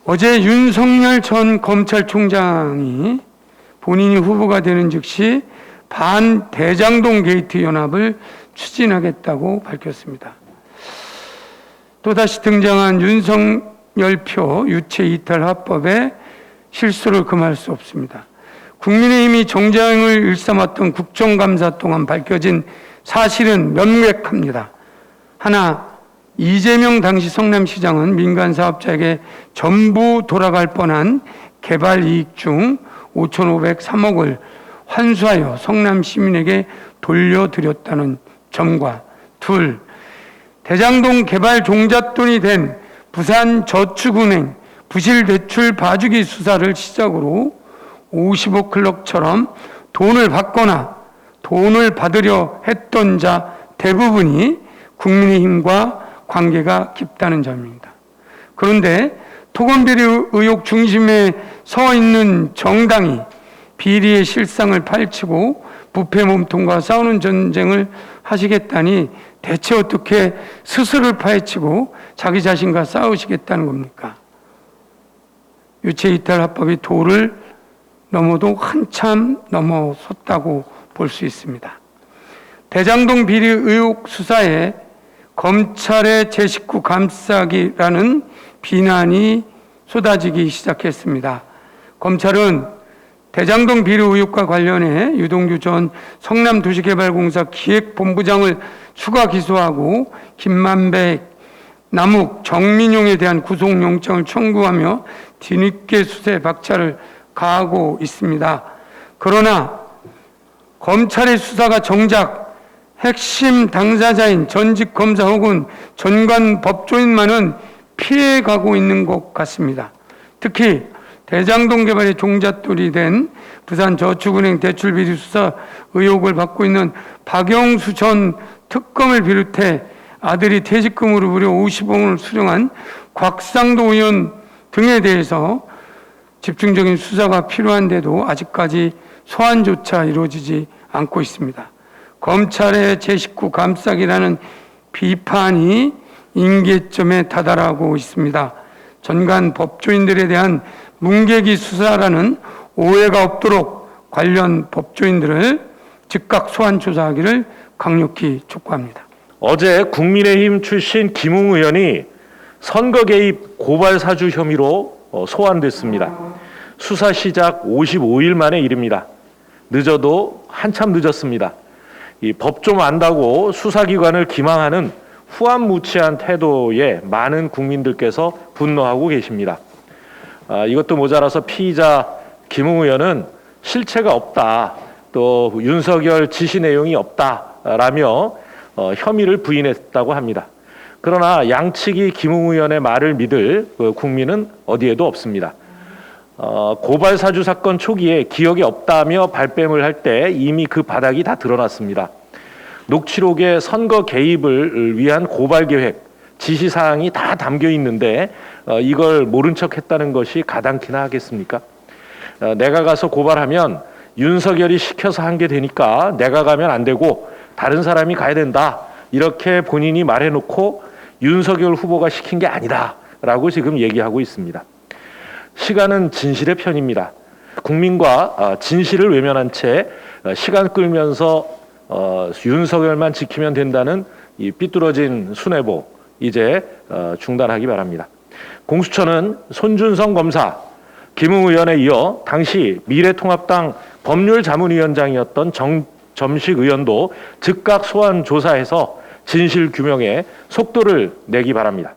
어제 윤석열 전 검찰총장이 본인이 후보가 되는 즉시 반대장동 게이트 연합을 추진하겠다고 밝혔습니다. 또다시 등장한 윤석열표 유체 이탈 합법에 실수를 금할 수 없습니다. 국민의힘이 정쟁을 일삼았던 국정감사 동안 밝혀진 사실은 명백합니다. 하나, 이재명 당시 성남시장은 민간 사업자에게 전부 돌아갈 뻔한 개발 이익 중 5,503억을 환수하여 성남 시민에게 돌려드렸다는 점과, 둘, 대장동 개발 종잣돈이 된 부산저축은행 부실 대출 봐주기 수사를 시작으로 50억 클럽처럼 돈을 받거나 돈을 받으려 했던 자 대부분이 국민의힘과 관계가 깊다는 점입니다. 그런데 토건비리 의혹 중심에 서 있는 정당이 비리의 실상을 파헤치고 부패 몸통과 싸우는 전쟁을 하시겠다니 대체 어떻게 스스로를 파헤치고 자기 자신과 싸우시겠다는 겁니까? 유체 이탈 합법이 도를 넘어도 한참 넘어섰다고 볼 수 있습니다. 대장동 비리 의혹 수사에 검찰의 제 식구 감싸기라는 비난이 쏟아지기 시작했습니다. 검찰은 대장동 비리 의혹과 관련해 유동규 전 성남도시개발공사 기획본부장을 추가 기소하고 김만배, 남욱, 정민용에 대한 구속영장을 청구하며 뒤늦게 수사에 박차를 가하고 있습니다. 그러나 검찰의 수사가 정작 핵심 당사자인 전직 검사 혹은 전관 법조인만은 피해가고 있는 것 같습니다. 특히 대장동 개발의 종잣돈이 된 부산저축은행 대출비리 수사 의혹을 받고 있는 박영수 전 특검을 비롯해 아들이 퇴직금으로 무려 50억 원을 수령한 곽상도 의원 등에 대해서 집중적인 수사가 필요한데도 아직까지 소환조차 이루어지지 않고 있습니다. 검찰의 제 식구 감싸기라는 비판이 임계점에 다다라고 있습니다. 전관 법조인들에 대한 문개기 수사라는 오해가 없도록 관련 법조인들을 즉각 소환 조사하기를 강력히 촉구합니다. 어제 국민의힘 출신 김웅 의원이 선거 개입 고발 사주 혐의로 소환됐습니다. 수사 시작 55일 만의 일입니다. 늦어도 한참 늦었습니다. 이 법 좀 안다고 수사기관을 기망하는 후안무치한 태도에 많은 국민들께서 분노하고 계십니다. 이것도 모자라서 피의자 김웅 의원은 실체가 없다, 또 윤석열 지시 내용이 없다라며 혐의를 부인했다고 합니다. 그러나 양측이 김웅 의원의 말을 믿을 국민은 어디에도 없습니다. 고발 사주 사건 초기에 기억이 없다며 발뺌을 할 때 이미 그 바닥이 다 드러났습니다. 녹취록에 선거 개입을 위한 고발 계획, 지시 사항이 다 담겨 있는데 이걸 모른 척 했다는 것이 가당키나 하겠습니까? 내가 가서 고발하면 윤석열이 시켜서 한 게 되니까 내가 가면 안 되고 다른 사람이 가야 된다, 이렇게 본인이 말해놓고 윤석열 후보가 시킨 게 아니다 라고 지금 얘기하고 있습니다. 시간은 진실의 편입니다. 국민과 진실을 외면한 채 시간 끌면서 윤석열만 지키면 된다는 이 삐뚤어진 수뇌보 이제 중단하기 바랍니다. 공수처는 손준성 검사, 김웅 의원에 이어 당시 미래통합당 법률자문위원장이었던 정점식 의원도 즉각 소환 조사해서 진실 규명에 속도를 내기 바랍니다.